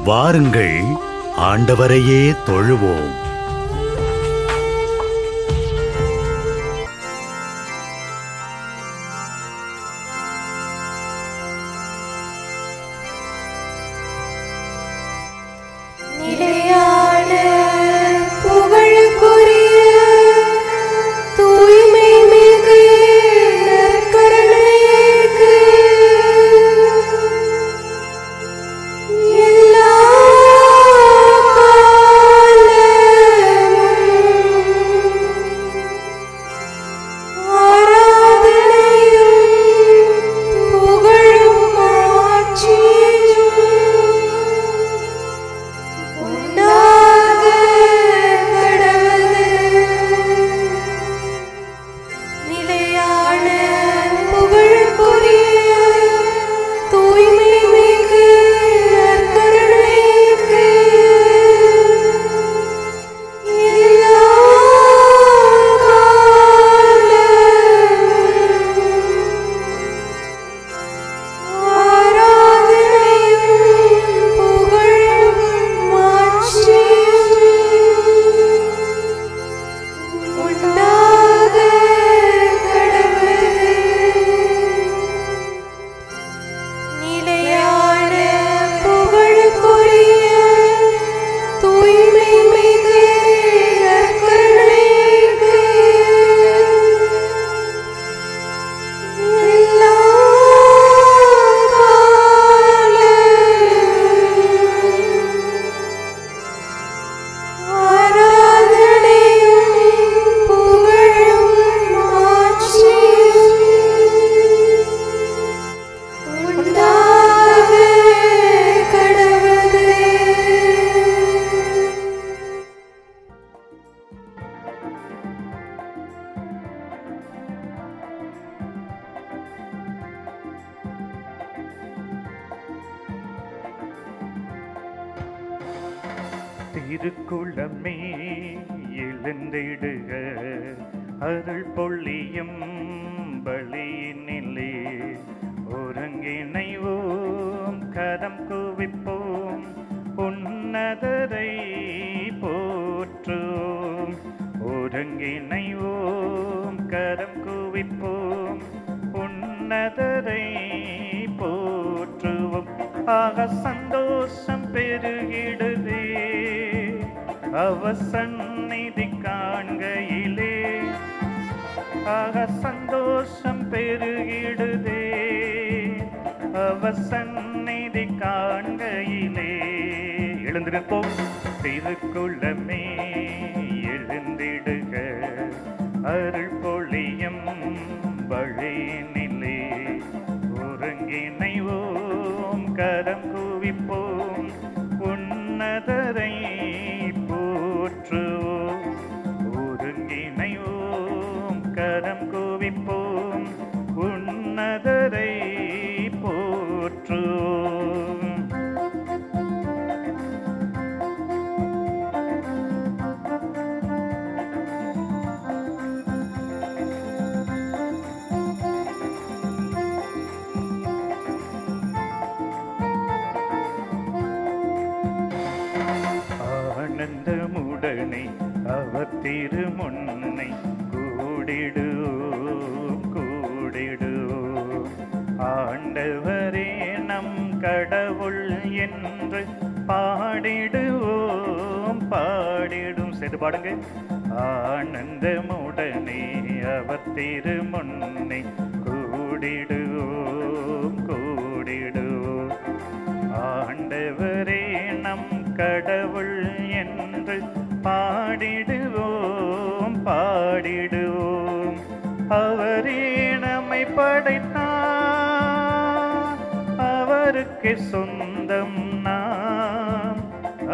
வாருங்கள், ஆண்டவரையே தொழுவோம். திருக்குளமே எழுந்திடுக, அருள் பொழியும் பலியினிலே ஒருங்கிணைவோம், கரம் குவிப்போம், உன்னதரை போற்றுவோம். ஒருங்கிணைவோம், கரம் குவிப்போம், உன்னதரை போற்றுவோம். ஆக சந்தோஷம் பெருகிடுதே அவர் சந்நிதி காண்கையிலே, ஆக சந்தோஷம் பெருகிடுதே அவர் சந்நிதி காண்கையிலே. எழுந்திருப்போம், திருக்குளமே எழுந்திடுக, அருள் பொழியும் வழியினிலே ஒருங்கிணைவோம், கரம் குவிப்போம், உன்னதரை போற்றுவோம். ஒருங்கிணைவோம், கரம் குவிப்போம், உன்னதரை போற்றுவோம். ஆனந்தமுடனே அவர் திருமுன்னை கூடிடுவோம், கூடிடுவோம். ஆண்டவரே நம் கடவுள் என்று பாடிடுவோம், பாடிடும். சேர்ந்து பாடுங்க. ஆனந்தமுடனே அவர் திருமுன்னை கூடிடுவோம், கூடிடுவோம். ஆண்டவரே நம் கடவுள் என்று பாடிடுவோம், பாடிடுவோம். அவரே நம்மை படைத்தார், அவருக்கு சொந்தம் நாம்,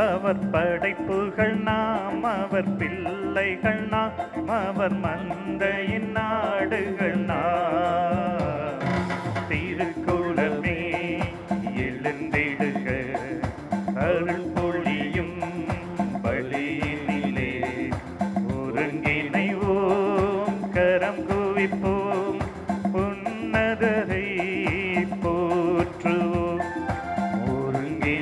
அவர் படைப்புகள் நாம், அவர் பிள்ளைகள் நாம், அவர் மந்தையின் நாடுகள் நாம். திருக்குளமே எழுந்திடுக, அருள் பொழியும் பலியினிலே ஒருங்கிணைவோம், கரம் குவிப்போம், உன்னதரை போற்றுவோம். ஒருங்கிணைவோம்,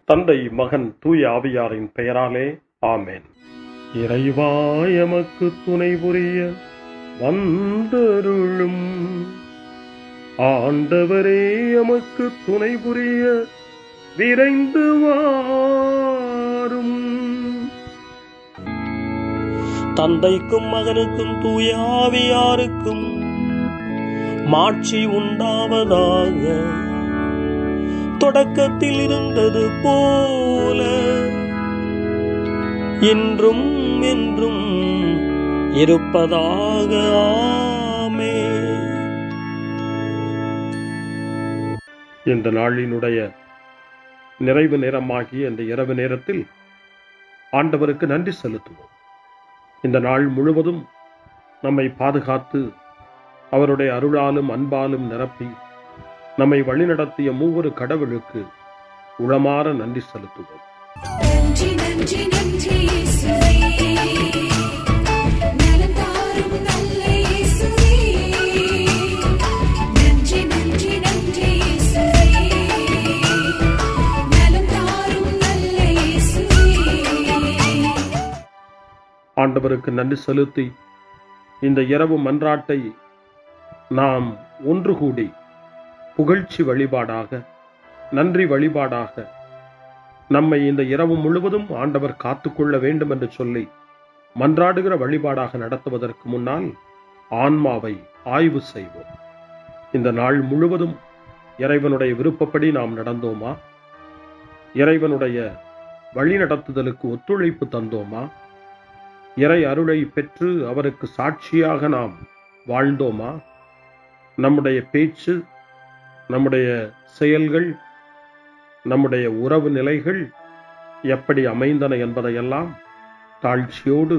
தந்தை, மகன், தூய ஆவியாரின் பெயராலே ஆமென். இறைவா எமக்கு துணை புரிய வந்தருளும். ஆண்டவரே எமக்கு துணை புரிய விரைந்து வாரும். தந்தைக்கும் மகனுக்கும் தூய ஆவியாருக்கும் மாட்சி உண்டாவதாக. தொடக்கத்தில் இருந்தது போல இன்றும் என்றும் இருப்பதாக. ஆமென். இந்த நாளினுடைய நிறைவு நேரமாகிய இந்த இரவு நேரத்தில் ஆண்டவருக்கு நன்றி செலுத்துவோம். இந்த நாள் முழுவதும் நம்மை பாதுகாத்து அவருடைய அருளாலும் அன்பாலும் நிரப்பி நம்மை வழிநடத்திய மூவரு கடவுளுக்கு உளமாற நன்றி செலுத்துவோம். நன்றி நன்றி நன்றி இயேசுவே, நலம் தாரும் நல்ல இயேசுவே. நன்றி நன்றி நன்றி இயேசுவே, நலம் தாரும் நல்ல இயேசுவே. ஆண்டவருக்கு நன்றி செலுத்தி இந்த இரவு மன்றாட்டை நாம் ஒன்று கூடி புகழ்ச்சி வழிபாடாக, நன்றி வழிபாடாக நம்மை இந்த இரவு முழுவதும் ஆண்டவர் காத்துக்கொள்ள வேண்டும் என்று சொல்லி மன்றாடுகிற வழிபாடாக நடத்துவதற்கு முன்னால் ஆன்மாவை ஆய்வு செய்வோம். இந்த நாள் முழுவதும் இறைவனுடைய விருப்பப்படி நாம் நடந்தோமா? இறைவனுடைய வழி நடத்துதலுக்கு ஒத்துழைப்பு தந்தோமா? இறை அருளை பெற்று அவருக்கு சாட்சியாக நாம் வாழ்ந்தோமா? நம்முடைய பேச்சு, நம்முடைய செயல்கள், நம்முடைய உறவு நிலைகள் எப்படி அமைந்தன என்பதையெல்லாம் தாழ்ச்சியோடு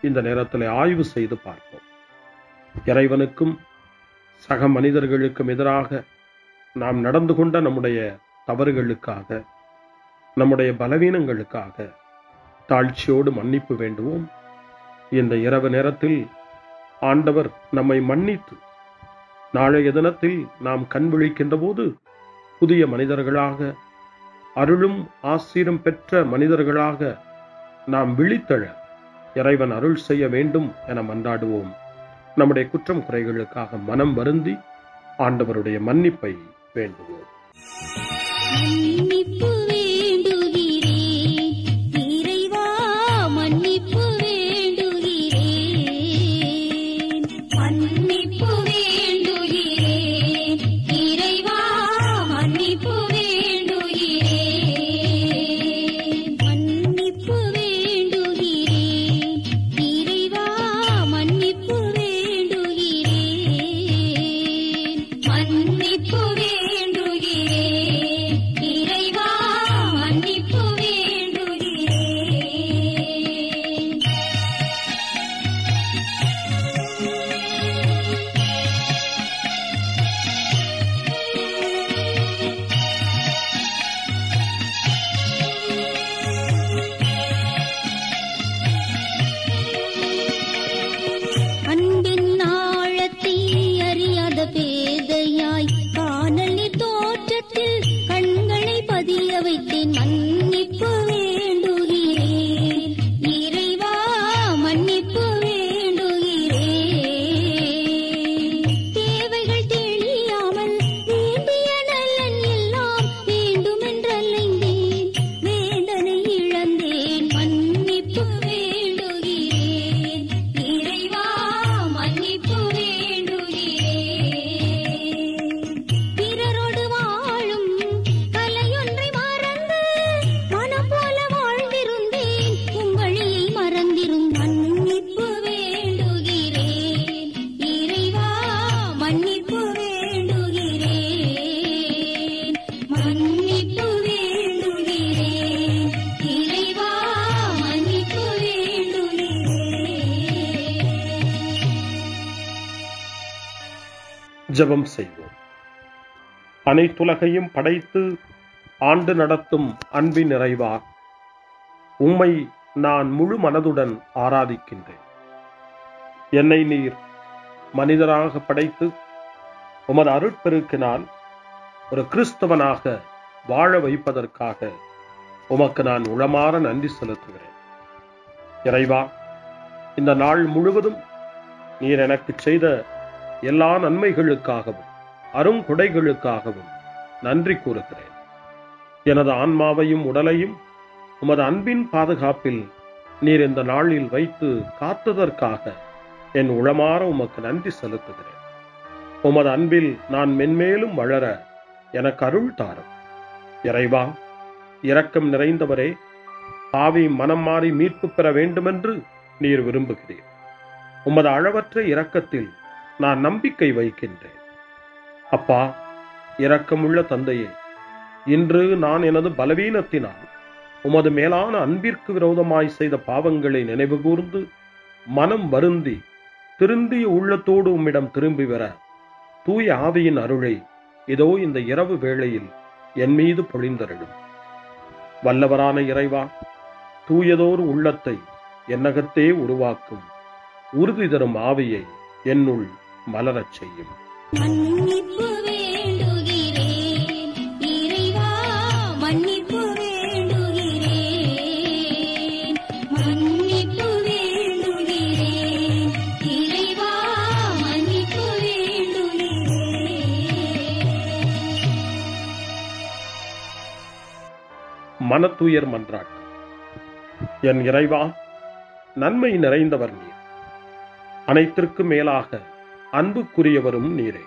இந்த நேரத்தில் ஆய்வு செய்து பார்ப்போம். இறைவனுக்கும் சக மனிதர்களுக்கும் எதிராக நாம் நடந்து கொண்ட நம்முடைய தவறுகளுக்காக, நம்முடைய பலவீனங்களுக்காக தாழ்ச்சியோடு மன்னிப்பு வேண்டுவோம். இந்த இரவு நேரத்தில் ஆண்டவர் நம்மை மன்னித்து நாளைய தினத்தில் நாம் கண் விழிக்கின்ற போது புதிய மனிதர்களாக, அருளும் ஆசீரும் பெற்ற மனிதர்களாக நாம் விழித்தெழ இறைவன் அருள் செய்ய வேண்டும் என மன்றாடுவோம். நம்முடைய குற்றம் குறைகளுக்காக மனம் வருந்தி ஆண்டவருடைய மன்னிப்பை வேண்டுவோம். மன்னிப்பு வேண்டுகிறேன் இறைவா, மன்னிப்பு வேண்டுகிறேன். மன்னிப்பு வேண்டுகிறேன் இறைவா, மன்னிப்பு வேண்டுகிறேன். மன்னிப்பு வேண்டுகிறேன் இறைவா, மன்னிப்பு வேண்டுகிறேன். மன்னிப்பு வேண்டுகிறேன் இறைவா, மன்னிப்பு வேண்டுகிறேன். அன்பின் ஆழத்தை அறியாத பேதையாய் காணல் நீர் தோற்றத்தில் கண்களை பதிய வைத்தேன். மன்னிப்பு வேண்டுகிறேன் இறைவா, மன்னிப்பு வேண்டுகிறேன். தேவைகள் தெளியாமல் வேண்டிய நலன் எல்லாம் வேண்டுமென்றலைந்தேன், வேதனை இழந்தேன். மன்னிப்பு வேண்டுகிறேன் இறைவா, மன்னிப்பு வேண்டுகிறேன். பிறரோடு வாழும் கலையொன்றை மறந்து மனம் போல வாழ்ந்திருந்தேன், உம் வழியை மறந்திரும். மன்னிப்பு வேண்டுகிறேன் இறைவா, மன்னிப்பு வேண்டுகிறேன். மன்னிப்பு வேண்டுகிறேன் இறைவா, மன்னிப்பு வேண்டுகிறேன். ஜெபம் செய்வோம். அனைத்துலகையும் படைத்து ஆண்டு நடத்தும் அன்பின் நிறைவா, உம்மை நான் முழு மனதுடன் ஆராதிக்கின்றேன். என்னை நீர் மனிதராக படைத்து உமது அருட்பெருக்கினால் ஒரு கிறிஸ்தவனாக வாழ வைப்பதற்காக உமக்கு நான் உளமாற நன்றி செலுத்துகிறேன். இறைவா, இந்த நாள் முழுவதும் நீர் எனக்கு செய்த எல்லா நன்மைகளுக்காகவும் அருங்கொடைகளுக்காகவும் நன்றி கூறுகிறேன். எனது ஆன்மாவையும் உடலையும் உமது அன்பின் பாதுகாப்பில் நீர் இந்த நாளில் வைத்து காத்ததற்காக என் உளமாற உமக்கு நன்றி செலுத்துகிறேன். உமது அன்பில் நான் மென்மேலும் வளர எனக்கு அருள் தாரும். இறைவா, இரக்கம் நிறைந்தவரே, பாவி மனம் மாறி மீட்பு பெற வேண்டுமென்று நீர் விரும்புகிறீர். உமது அளவற்ற இரக்கத்தில் நான் நம்பிக்கை வைக்கின்றேன். அப்பா, இரக்கமுள்ள தந்தையே, இன்று நான் எனது பலவீனத்தினால் உமது மேலான அன்பிற்கு விரோதமாய் செய்த பாவங்களை நினைவு கூர்ந்து மனம் வருந்தி திருந்திய உள்ளத்தோடு உம்மிடம் திரும்பி வர தூய ஆவியின் அருளை இதோ இந்த இரவு வேளையில் என் மீது பொழிந்தருளும். வல்லவரான இறைவா, தூயதோர் உள்ளத்தை என்னகத்தே உருவாக்கும் உறுதி தரும் ஆவியை என்னுள் மலரச் செய்யும். மன்னிப்பு வேண்டுகிறேன் இறைவா, மன்னிப்பு வேண்டுகிறேன், மன்னிப்பு வேண்டுகிறேன் இறைவா, மன்னிப்பு வேண்டுகிறேன். மனத்துயர் மன்றாட்டு. என் இறைவா, நன்மை நிறைந்தவர் நீர், அனைத்திற்கு மேலாக அன்புக்குரியவரும் நீரே.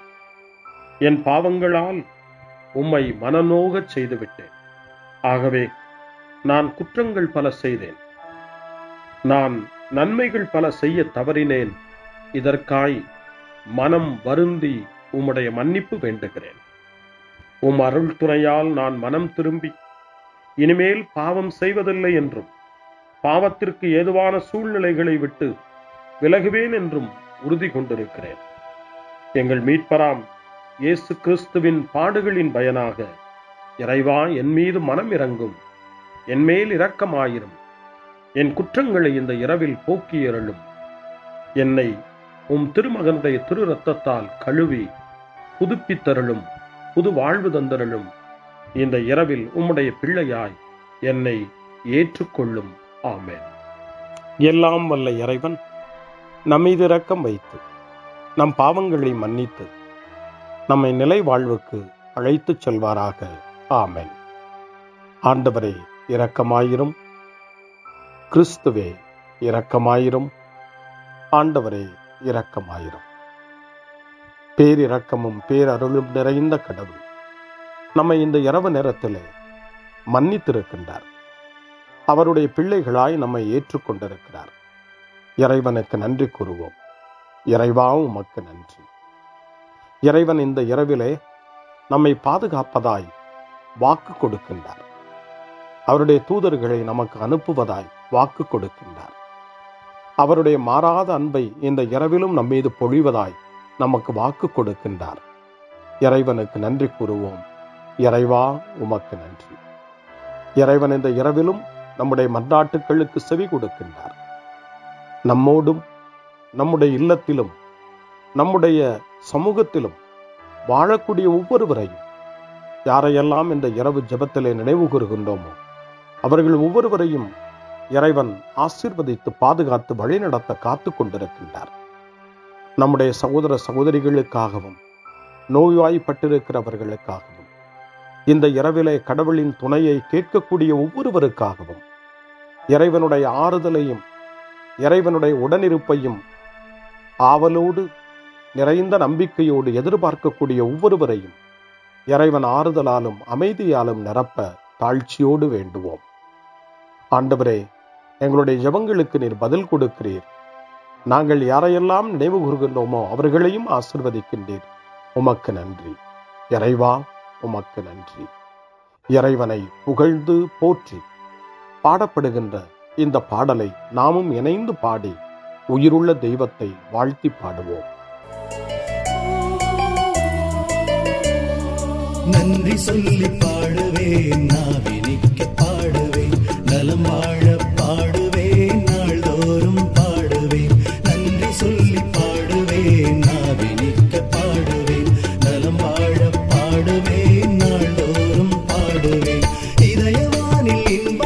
என் பாவங்களால் உம்மை மனநோகச் செய்துவிட்டேன். ஆகவே நான் குற்றங்கள் பல செய்தேன். நான் நன்மைகள் பல செய்ய தவறினேன். இதற்காய் மனம் வருந்தி உம்முடைய மன்னிப்பு வேண்டுகிறேன். உம் அருள் துணையால் நான் மனம் திரும்பி இனிமேல் பாவம் செய்வதில்லை என்றும் பாவத்திற்கு ஏதுவான சூழ்நிலைகளை விட்டு விலகுவேன் என்றும் உறுதி கொண்டிருக்கிறேன். எங்கள் மீட்பராம் இயேசு கிறிஸ்துவின் பாடுகளின் பயனாக இறைவா, என் மீது மனம் இறங்கும், என் மேல் இரக்கமாயிரும். என் குற்றங்களை இந்த இரவில் போக்கியருளும். என்னை உம் திருமகனுடைய திரு இரத்தத்தால் கழுவி புதுப்பித்தருளும், புது வாழ்வு தந்தருளும். இந்த இரவில் உம்முடைய பிள்ளையாய் என்னை ஏற்றுக்கொள்ளும். ஆமென். எல்லாம் வல்ல இறைவன் நம்மீது இரக்கம் வைத்து நம் பாவங்களை மன்னித்து நம்மை நிலை வாழ்வுக்கு அழைத்துச் செல்வாராக. ஆமென். ஆண்டவரே இரக்கமாயிரும். கிறிஸ்துவே இரக்கமாயிரும். ஆண்டவரே இரக்கமாயிரும். பேரிரக்கமும் பேரருளும் நிறைந்த கடவுள் நம்மை இந்த இரவு நேரத்திலே மன்னித்திருக்கின்றார். அவருடைய பிள்ளைகளாய் நம்மை ஏற்றுக்கொண்டிருக்கிறார். இறைவனுக்கு நன்றி கூறுவோம். இறைவா, உமக்கு நன்றி. இறைவன் இந்த இரவிலே நம்மை பாதுகாப்பதாய் வாக்கு கொடுக்கின்றார். அவருடைய தூதர்களை நமக்கு அனுப்புவதாய் வாக்கு கொடுக்கின்றார். அவருடைய மாறாத அன்பை இந்த இரவிலும் நம்மீது பொழிவதாய் நமக்கு வாக்கு கொடுக்கின்றார். இறைவனுக்கு நன்றி கூறுவோம். இறைவா, உமக்கு நன்றி. இறைவன் இந்த இரவிலும் நம்முடைய மன்றாட்டுக்களுக்கு செவி கொடுக்கின்றார். நம்மோடும் நம்முடைய இல்லத்திலும் நம்முடைய சமூகத்திலும் வாழக்கூடிய ஒவ்வொருவரையும், யாரையெல்லாம் இந்த இரவு ஜெபத்திலே நினைவு கூறுகின்றோமோ அவர்கள் ஒவ்வொருவரையும் இறைவன் ஆசீர்வதித்து பாதுகாத்து வழிநடத்த காத்து கொண்டிருக்கின்றார். நம்முடைய சகோதர சகோதரிகளுக்காகவும் நோய்வாய்ப்பட்டிருக்கிறவர்களுக்காகவும் இந்த இரவிலே கடவுளின் துணையை கேட்கக்கூடிய ஒவ்வொருவருக்காகவும் இறைவனுடைய ஆறுதலையும் இறைவனுடைய உடனிருப்பையும் ஆவலோடு நிறைந்த நம்பிக்கையோடு எதிர்பார்க்கக்கூடிய ஒவ்வொருவரையும் இறைவன் ஆறுதலாலும் அமைதியாலும் நிரப்ப தாழ்ச்சியோடு வேண்டுவோம். ஆண்டவரே, எங்களுடைய ஜெபங்களுக்கு நீர் பதில் கொடுக்கிறீர். நாங்கள் யாரையெல்லாம் நினைவு கூறுகின்றோமோ அவர்களையும் ஆசீர்வதிக்கின்றீர். உமக்கு நன்றி. இறைவா, உமக்கு நன்றி. இறைவனை புகழ்ந்து போற்றி பாடப்படுகின்ற இந்த பாடலை நாமும் இணைந்து பாடி உயிருள்ள தெய்வத்தை வாழ்த்தி பாடுவோம். நன்றி சொல்லி பாடுவேன், நாவினிக்க பாடுவேன், நலம் வாழ பாடுவேன், நாள்தோறும் பாடுவேன். நன்றி சொல்லி பாடுவேன், நாவினிக்க பாடுவேன், நலம் வாழ பாடுவேன், நாள்தோறும் பாடுவேன். இதயவானில் இன்ப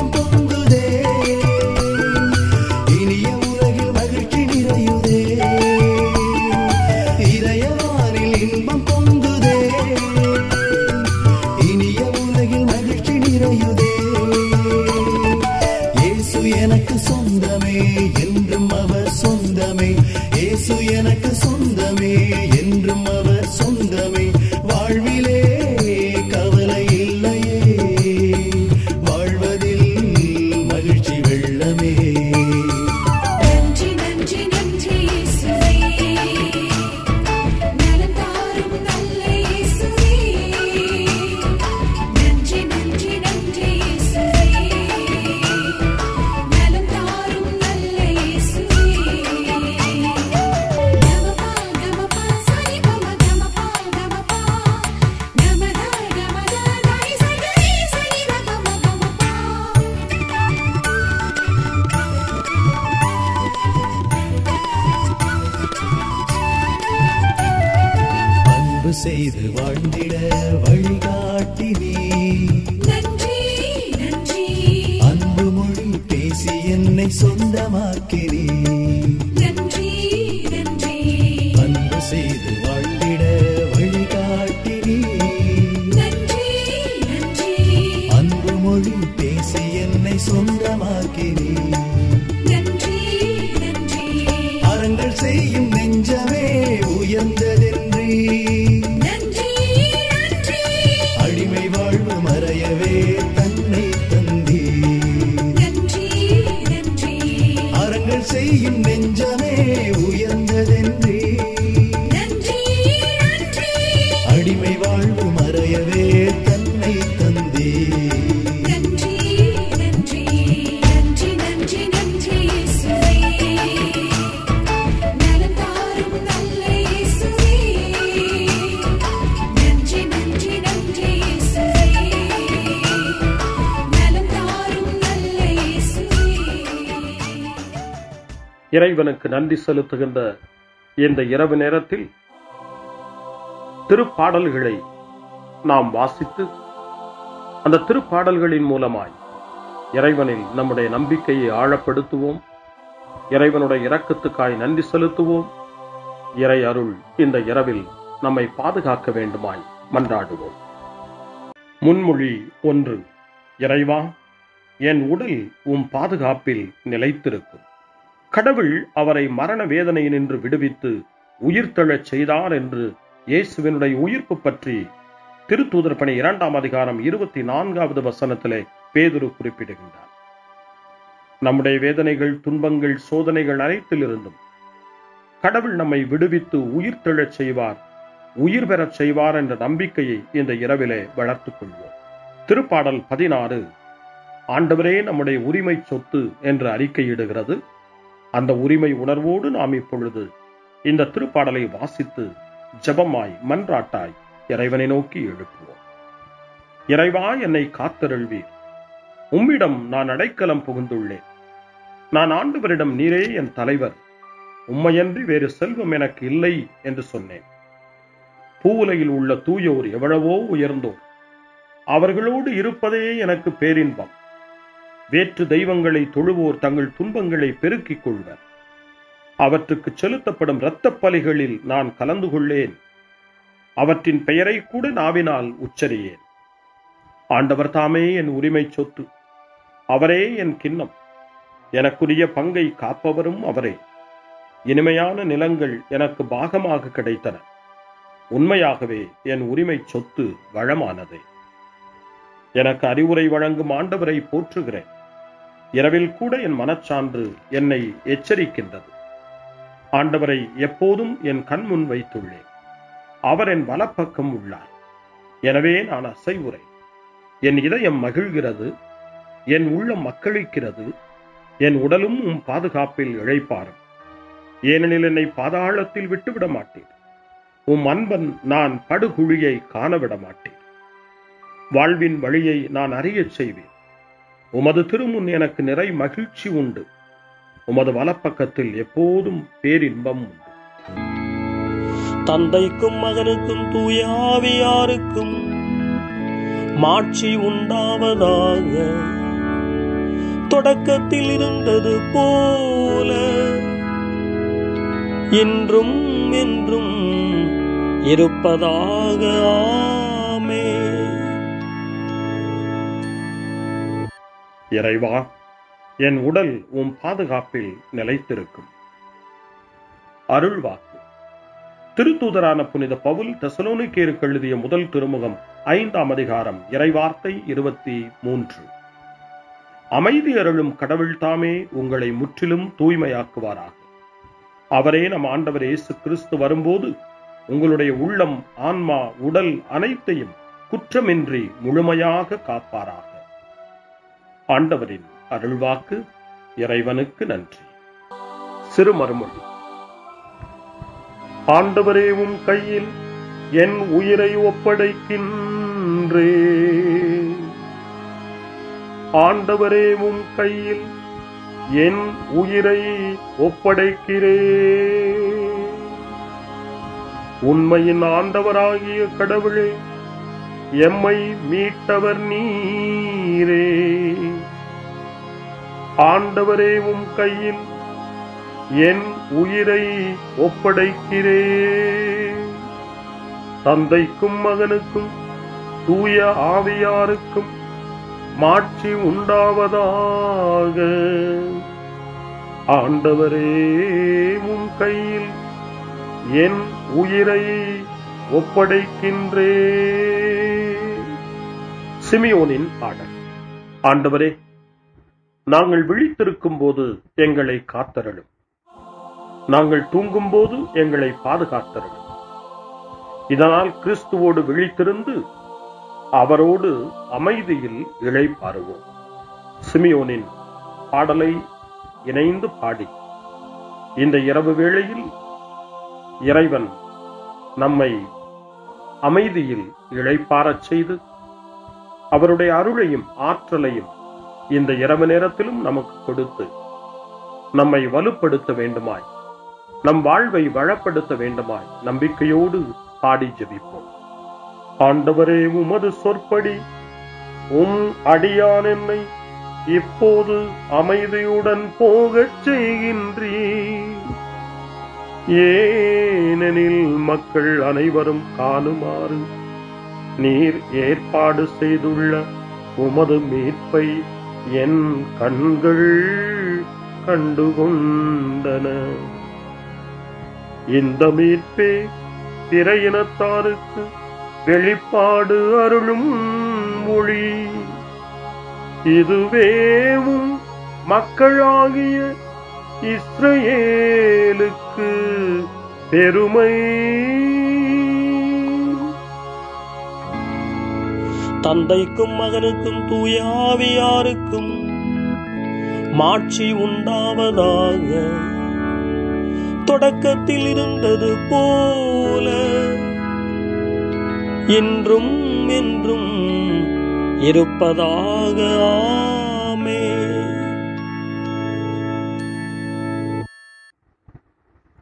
இயேசு எனக்கு சொந்தமே, என்றும் அவர் சொந்தமே. வாழ்விலே கவலை இல்லையே, வாழ்வதில் மகிழ்ச்சி வெள்ளமே. நன்றி நன்றி நன்றி இயேசுவே, நலம் தாரும் நல்ல இயேசுவே. நன்றி நன்றி நன்றி இயேசுவே, நலம் தாரும் நல்ல இயேசுவே. கமபா கமபா சரி கம கமபா கமபா கமதா கமதா தாய் சரி சரி கம கமபா. அன்பு செய்து வாழ்ந்திட வழிகாட்டினே, நன்றி நன்றி அன்பு மொழி பேசி என்னை சொந்தமாக்கினே. நன்றி நன்றி அன்பு செய்து வாழ்ந்திட வழிகாட்டினே, நன்றி நன்றி அன்பு மொழி பேசி என்னை சொந்தமாக்கினே. நன்றி நன்றி அறங்கள் செய்யும் நெஞ்சமே உயர்ந்ததென்றே, நன்றி நன்றி அடிமை வாழ்வு மறையவே தன்னை தந்தே. நன்றி நன்றி அறங்கள் செய்யும் நெஞ்சமே உயர்ந்ததென்றே, நன்றி நன்றி அடிமை வாழ்வு மறையவே தன்னை தந்தே. நன்றி நன்றி நன்றி நன்றி நன்றி இயேசுவே, நலம் தாரும் நல்ல இயேசுவே. நன்றி நன்றி நன்றி இயேசுவே, நலம் தாரும் நல்ல இயேசுவே. இறைவனுக்கு நன்றி செலுத்துகின்ற இந்த இரவு நேரத்தில் திருப்பாடல்களை நாம் வாசித்து அந்த திருப்பாடல்களின் மூலமாய் இறைவனில் நம்முடைய நம்பிக்கையை ஆழப்படுத்துவோம். இறைவனுடைய இரக்கத்துக்காய் நன்றி செலுத்துவோம். இறை அருள் இந்த இரவில் நம்மை பாதுகாக்க வேண்டுமாய் மன்றாடுவோம். முன்மொழி 1. இறைவா, என் உடல் உம் பாதுகாப்பில் நிலைத்திருக்கும். கடவுள் அவரை மரண வேதனையினின்று விடுவித்து உயிர்த்தெழச் செய்தார் என்று இயேசுவினுடைய உயிர்ப்பு பற்றி திருத்தூதர் பணி 2ஆம் அதிகாரம் 24வது வசனத்திலே பேதுரு குறிப்பிடுகின்றார். நம்முடைய வேதனைகள், துன்பங்கள், சோதனைகள் அனைத்திலிருந்தும் கடவுள் நம்மை விடுவித்து உயிர்த்தெழச் செய்வார், உயிர் பெறச் செய்வார் என்ற நம்பிக்கையை இந்த இரவிலே வளர்த்துக் கொள்வோம். திருப்பாடல் 16 ஆண்டவரே நம்முடைய உரிமை சொத்து என்று அறிக்கையிடுகிறது. அந்த உரிமை உணர்வோடு நாம் இப்பொழுது இந்த திருப்பாடலை வாசித்து ஜெபமாய் மன்றாட்டாய் இறைவனை நோக்கி எழுப்புவோம். இறைவா, என்னை காத்தருள்வீர். உம்மிடம் நான் அடைக்கலம் புகுந்துள்ளேன். நான் ஆண்டவரிடம், நீரே என் தலைவர், உம்மையன்றி வேறு செல்வம் எனக்கு இல்லை என்று சொன்னேன். பூவுலகில் உள்ள தூயோர் எவ்வளவோ உயர்ந்தோர், அவர்களோடு இருப்பதே எனக்கு பேரின்பம். வேற்று தெய்வங்களை தொழுவோர் தங்கள் துன்பங்களை பெருக்கிக் கொள்வர். அவற்றுக்கு செலுத்தப்படும் இரத்தப் பலிகளில் நான் கலந்து கொள்ளேன். அவற்றின் பெயரை கூட நாவினால் உச்சரியேன். ஆண்டவர் தாமே என் உரிமை சொத்து, அவரே என் கிண்ணம். எனக்குரிய பங்கை காப்பவரும் அவரே. இனிமையான நிலங்கள் எனக்கு பாகமாக கிடைத்தன. உண்மையாகவே என் உரிமை சொத்து வளமானதே. எனக்கு அறிவுரை வழங்கும் ஆண்டவரை போற்றுகிறேன். இரவில் கூட என் மனச்சான்று என்னை எச்சரிக்கின்றது. ஆண்டவரை எப்போதும் என் கண் முன் வைத்துள்ளேன். அவர் என் வலப்பக்கம் உள்ளார். எனவே நான் அசைவுறேன். என் இதயம் மகிழ்கிறது, என் உள்ளம் மக்களிக்கிறது, என் உடலும் உம் பாதுகாப்பில் இழைப்பாரும். ஏனெனில் என்னை பாதாளத்தில் விட்டுவிட மாட்டேன். உம் அன்பன் நான் படுகுழியை காணவிட மாட்டேன். வாழ்வின் வழியை நான் அறியச் செய்வேன். உமது திருமுன் எனக்கு நிறை மகிழ்ச்சி உண்டு. உமது வலப்பக்கத்தில் எப்போதும் பேரின்பம் உண்டு. தந்தைக்கும் மகனுக்கும் தூய ஆவியாருக்கும் மாட்சி உண்டாவதாக. தொடக்கத்தில் இருந்தது போல இன்றும் என்றும் இருப்பதாக. ஆமென். இறைவா, என் உடல் உம் பாதுகாப்பில் நிலைத்திருக்கும். அருள்வாக்கு. திருத்தூதரான புனித பவுல் தெசலோனிக்கேயருக்கு எழுதிய முதல் திருமுகம் 5ஆம் அதிகாரம் இறைவார்த்தை 23. அமைதி அருளும் கடவுள் தாமே உங்களை முற்றிலும் தூய்மையாக்குவாராக. அவரே நம் ஆண்டவர் இயேசு கிறிஸ்து வரும்போது உங்களுடைய உள்ளம், ஆன்மா, உடல் அனைத்தையும் குற்றமின்றி முழுமையாக காப்பாராக. ஆண்டவரின் அருள்வாக்கு. இறைவனுக்கு நன்றி. சிறு மறுமொழி. ஆண்டவரே உம் கையில் என் உயிரை ஒப்படைக்கின்றே. ஆண்டவரே உம் கையில் என் உயிரை ஒப்படைக்கிறே. உண்மையின் ஆண்டவராகிய கடவுளே, எம்மை மீட்டவர் நீரே. ஆண்டவரே உம் கையில் என் உயிரை ஒப்படைக்கிறே. தந்தைக்கும் மகனுக்கும் தூய ஆவியாருக்கும் மாட்சி உண்டாவதாக. ஆண்டவரே உம் கையில் என் உயிரை ஒப்படைக்கின்றே. சிமியோனின் பாடல். ஆண்டவரே, நாங்கள் விழித்திருக்கும் போது எங்களை காத்தருளும். நாங்கள் தூங்கும் போது எங்களை பாதுகாத்தருளும். இதனால் கிறிஸ்துவோடு விழித்திருந்து அவரோடு அமைதியில் இளைப்பாறுவோம். சிமியோனின் பாடலை இணைந்து பாடி இந்த இரவு வேளையில் இறைவன் நம்மை அமைதியில் இளைப்பாறச் செய்து அவருடைய அருளையும் ஆற்றலையும் இந்த இரவு நேரத்திலும் நமக்கு கொடுத்து நம்மை வலுப்படுத்த வேண்டுமாய், நம் வாழ்வை வளப்படுத்த வேண்டுமாய் நம்பிக்கையோடு பாடி ஜெபிப்போம். ஆண்டவரே, உமது சொற்படி உம் அடியான் என்னை இப்போது அமைதியுடன் போகச் செய்கின்றீர். ஏனெனில் மக்கள் அனைவரும் காணுமாறு நீர் ஏற்பாடு செய்துள்ள உமது மீட்பை என் கண்கள் கண்டுகொண்டன. இந்த மீட்பே பிற இனத்தாருக்கு வெளிப்பாடு அருளும் மொழி. இதுவேவும் மக்களாகிய இஸ்ரவேலுக்கு பெருமை. தந்தைக்கும் மகனுக்கும் தூய ஆவியாருக்கும் மாட்சி உண்டாவதாக. தொடக்கத்தில் இருந்தது போல இன்றும் என்றும் இருப்பதாக. ஆமென்.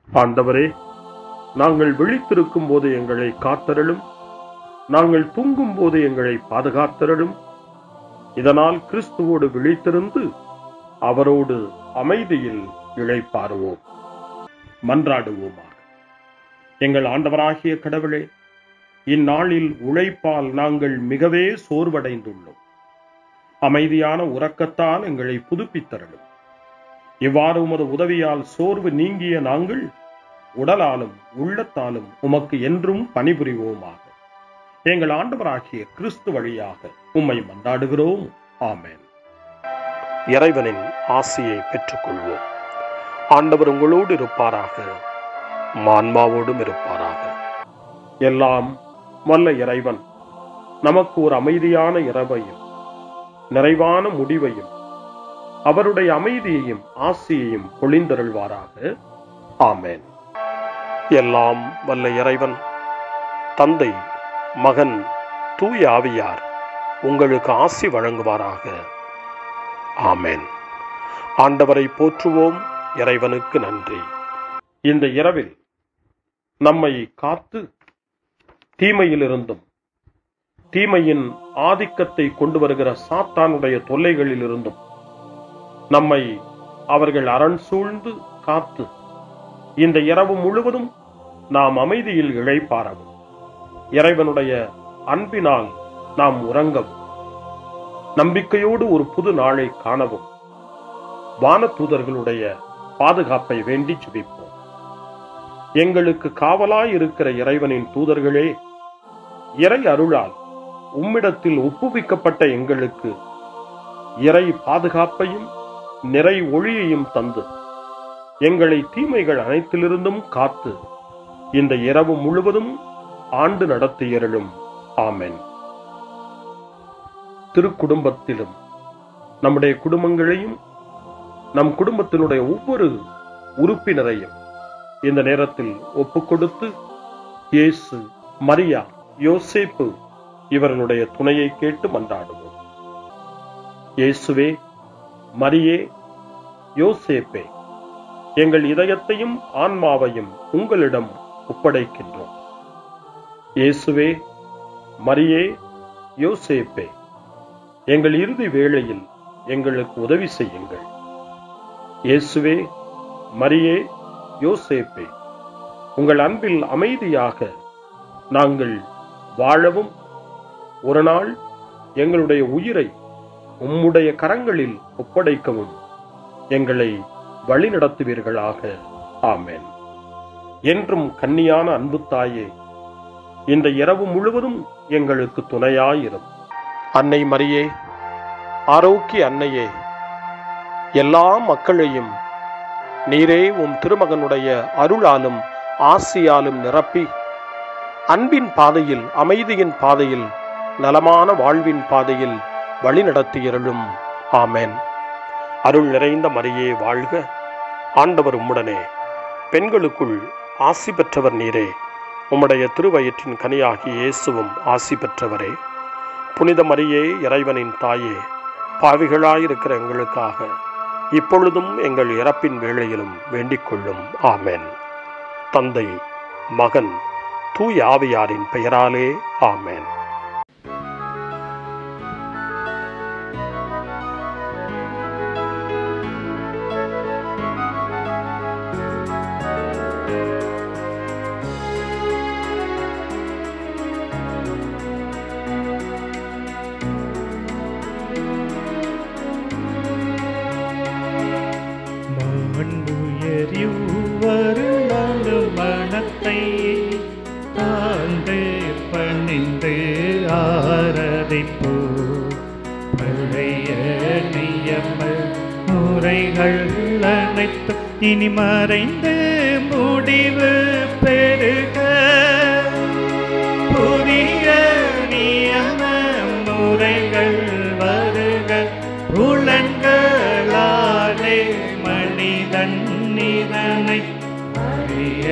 ஆண்டவரே, நாங்கள் விழித்திருக்கும் போது எங்களை காத்தருளும். நாங்கள் தூங்கும் போது எங்களை பாதுகாத்தருளும். இதனால் கிறிஸ்துவோடு விழித்திருந்து அவரோடு அமைதியில் இளைப்பாறுவோம். மன்றாடுவோமாக. எங்கள் ஆண்டவராகிய கடவுளே, இந்நாளில் உழைப்பால் நாங்கள் மிகவே சோர்வடைந்துள்ளோம். அமைதியான உறக்கத்தால் எங்களை புதுப்பித்தருளும். இவ்வாறு உமது உதவியால் சோர்வு நீங்கிய நாங்கள் உடலாலும் உள்ளத்தாலும் உமக்கு என்றும் பணிபுரிவோமாக. எங்கள் ஆண்டவராகிய கிறிஸ்து வழியாக உம்மை மன்றாடுகிறோம். ஆமென். இறைவனின் ஆசியை பெற்றுக்கொள்வோம். ஆண்டவர் உங்களோடு இருப்பாராக, ஆன்மாவோடும் இருப்பாராக. எல்லாம் வல்ல இறைவன் நமக்கு ஒரு அமைதியான இரவையும் நிறைவான முடிவையும் அவருடைய அமைதியையும் ஆசியையும் பொழிந்தருள்வாராக. ஆமென். எல்லாம் வல்ல இறைவன் தந்தை, மகன், தூய ஆவியார் உங்களுக்கு ஆசி வழங்குவாராக. ஆமென். ஆண்டவரை போற்றுவோம். இறைவனுக்கு நன்றி. இந்த இரவில் நம்மை காத்து தீமையிலிருந்தும் தீமையின் ஆதிக்கத்தை கொண்டு வருகிற சாத்தானுடைய தொல்லைகளில் இருந்தும் நம்மை அவர்கள் அரண் சூழ்ந்து காத்து இந்த இரவு முழுவதும் நாம் அமைதியில் இளைப்பாறவும், இறைவனுடைய அன்பினால் நாம் உறங்கவும், நம்பிக்கையோடு ஒரு புது நாளை காணவும் வானதூதர்களுடைய பாதுகாப்பை வேண்டி ஜெபிப்போம். எங்களுக்கு காவலாய் இருக்கிற இறைவனின் தூதர்களே, இறை அருளால் உம்மிடத்தில் ஒப்புவிக்கப்பட்ட எங்களுக்கு இறை பாதுகாப்பையும் நிறை ஒளியையும் தந்து எங்களை தீமைகள் அனைத்திலிருந்தும் காத்து இந்த இரவு முழுவதும் ஆண்டு நடத்தியருளும். ஆமென். திருக்குடும்பத்திலும் நம்முடைய குடும்பங்களையும் நம் குடும்பத்தினுடைய ஒவ்வொரு உறுப்பினரையும் இந்த நேரத்தில் ஒப்புக்கொடுத்து இயேசு, மரியா, யோசேப்பு இவர்களுடைய துணையை கேட்டு மன்றாடுவோம். இயேசுவே, மரியே, யோசேப்பே, எங்கள் இதயத்தையும் ஆன்மாவையும் உங்களிடம் ஒப்படைக்கின்றோம். இயேசுவே, மரியே, யோசேப்பே, எங்கள் இறுதி வேளையில் எங்களுக்கு உதவி செய்யுங்கள். இயேசுவே, மரியே, யோசேப்பே, உங்கள் அன்பில் அமைதியாக நாங்கள் வாழவும் ஒரு நாள் எங்களுடைய உயிரை உம்முடைய கரங்களில் ஒப்படைக்கவும் எங்களை வழிநடத்துவீர்களாக. ஆமென். என்றும் கன்னியான அன்பு தாயே, இந்த இரவு முழுவதும் எங்களுக்கு துணையாயிரும். அன்னை மரியே, ஆரோக்கிய அன்னையே, எல்லா மக்களையும் நீரே உம் திருமகனுடைய அருளாலும் ஆசியாலும் நிரப்பி அன்பின் பாதையில், அமைதியின் பாதையில், நலமான வாழ்வின் பாதையில் வழிநடத்தியருளும். ஆமென். அருள் நிறைந்த மரியே வாழ்க. ஆண்டவர் உம்முடனே, பெண்களுக்குள் ஆசி பெற்றவர் நீரே. உம்முடைய திருவயிற்றின் கனியாகிய இயேசுவும் ஆசி பெற்றவரே. புனித மரியே, இறைவனின் தாயே, பாவிகளாயிருக்கிற எங்களுக்காக இப்பொழுதும் எங்கள் இறப்பின் வேளையிலும் வேண்டிக் கொள்ளும். ஆமென். தந்தை, மகன், தூய ஆவியாரின் பெயராலே. ஆமென். மனத்தை தாழ்ந்து பணிந்து ஆராதிப்போ. பழைய நியம முறைகள் அனைத்து இனி மறைந்து முடிவு பெறுக. புதிய நியம முறைகள் வருக. புலன்களாலே மனிதன் இதனை அறிய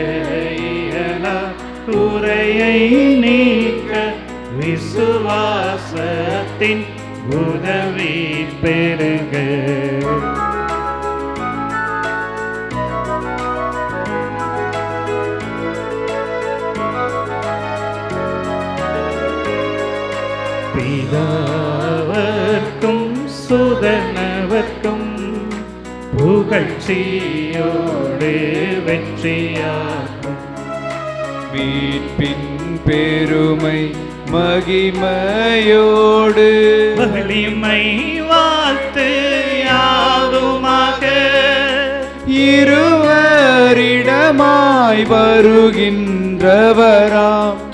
இயலா. குறையை நீக்க விசுவாசத்தின் உதவி பெறுக. பிதாவர்க்கும் சுதனவர்க்கும் புகழ்ச்சியோடு வெற்றியாகும். மீட்பின் பெருமை மகிமையோடு வலிமை வாழ்த்து யாதுமாக. இருவரிடமாய் வருகின்றவராம்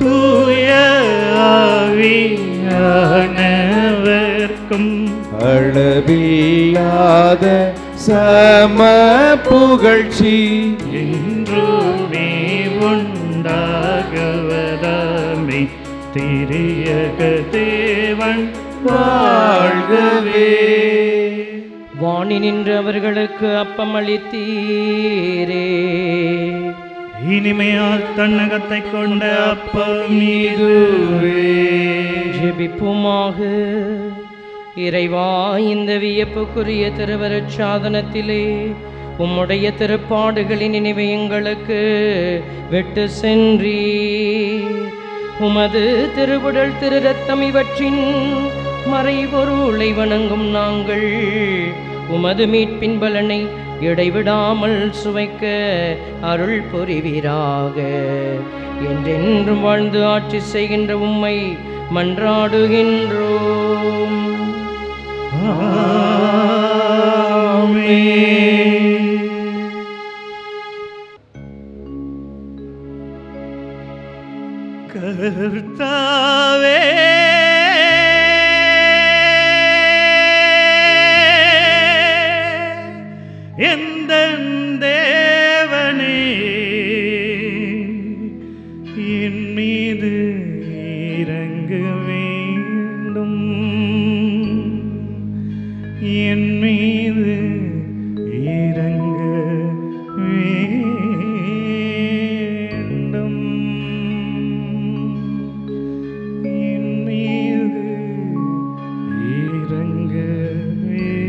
தூய ஆவியானவர்க்கும் அளவில்லாத சம புகழ்ச்சி என்றுமே உண்டாகவதாமே. திரியக தேவன் வாழ்கவே. வாணி நின்று அவர்களுக்கு அப்பம் அளித்தீரே. இனிமையால் தன்னகத்தை கொண்ட அப்பம் இதுவே. ஜெபிப்புமாக. இறைவா, இந்த வியப்புக்குரிய திருவருட் சாதனத்திலே உம்முடைய திருப்பாடுகளின் நினைவை எங்களுக்கு விட்டு சென்றீர். உமது திருவுடல் திரு ரத்தம் இவற்றின் மறைபொருளை வணங்கும் நாங்கள் உமது மீட்பின் பலனை இடைவிடாமல் சுவைக்க அருள் புரிவீராக. என்றென்றும் வாழ்ந்து ஆட்சி செய்கின்ற உம்மை மன்றாடுகின்றோம். ஆமென். கர்த்தாவே எந்தன் தேவனே என் மீது இறங்க வேண்டும் என் மீது இறங்க வேண்டும் என் மீது இறங்க வேண்டும்.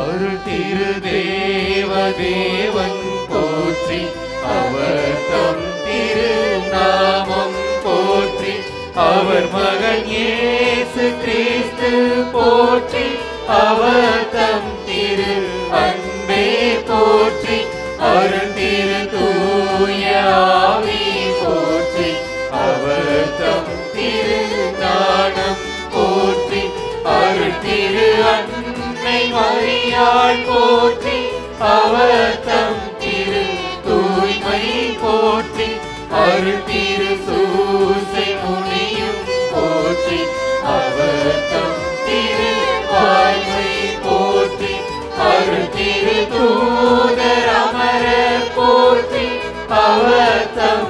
அருள் திரு தேவன் போற்றி, அவர் தம் திரு நாமம் போற்றி, அவர் மகன் இயேசு கிறிஸ்து போற்றி, அவர் தம் திரு அன்பே போற்றி, அருள் திரு தூய ஆவி போற்றி, அவர் தம் திரு ஞானம் போற்றி, அருள் திரு அன்னை மரியாள் போற்றி, அவர் தம் திரு தூய்மை போற்றி, அருள் திரு சூசை முனியும் போற்றி, அவர் தம் திரு வாய்மை போற்றி, அருள் திரு தூதர் அமரர் போற்றி, அவர் தம்